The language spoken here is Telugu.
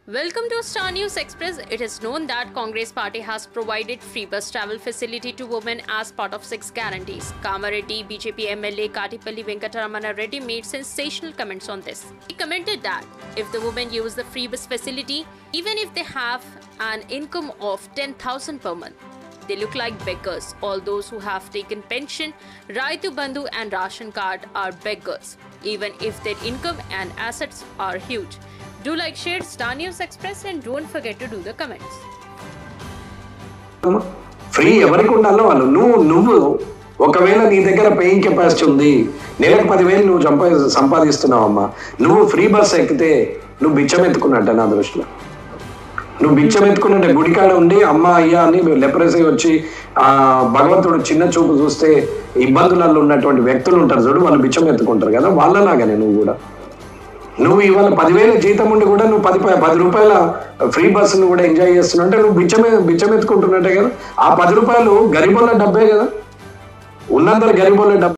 Welcome to Star News Express. It is known that Congress party has provided free bus travel facility to women as part of 6 guarantees. Kamareddy, BJP MLA Katipalli Venkatraramana Reddy made sensational comments on this. He commented that if the women use the free bus facility, even if they have an income of 10,000 per month, they look like beggars. All those who have taken pension, Raitu Bandhu and Ration card are beggars, even if their income and assets are huge. Do like, share Star News Express and don't forget to do the comments. Free ఎవరికి ఉండాలో వాళ్ళు నువ్వు ఒకవేళ నీ దగ్గర పేయింగ్ కెపాసిటీ ఉంది, నెలకు 10,000 నువ్వు సంపాదిస్తున్నావమ్మా, నువ్వు ఫ్రీ బస్ ఎక్కితే నువ్వు బిచ్చం ఎత్తుకున్నట్ట. నా దృష్టిలో నువ్వు బిచ్చం ఎత్తుకున్నట్టే. గుడికాడ ఉండి అమ్మ అయ్యా అని లెప్రసీ వచ్చి భగవంతుడు చిన్న చూపు చూస్తే ఇబ్బందులలో ఉన్నటువంటి వ్యక్తులు ఉంటారు చూడు, వాళ్ళు బిచ్చం ఎత్తుకుంటారు కదా, వాళ్ళలాగానే నువ్వు కూడా. నువ్వు ఇవాళ 10,000 జీతం ఉండి కూడా నువ్వు 10 రూపాయల ఫ్రీ బస్సును కూడా ఎంజాయ్ చేస్తున్నావు అంటే నువ్వు బిచ్చం ఎత్తుకుంటున్నట్టే కదా. ఆ 10 రూపాయలు గరీబోళ్ళ డబ్బే కదా, ఉన్నందరు గరీబోళ్ళ డబ్బు.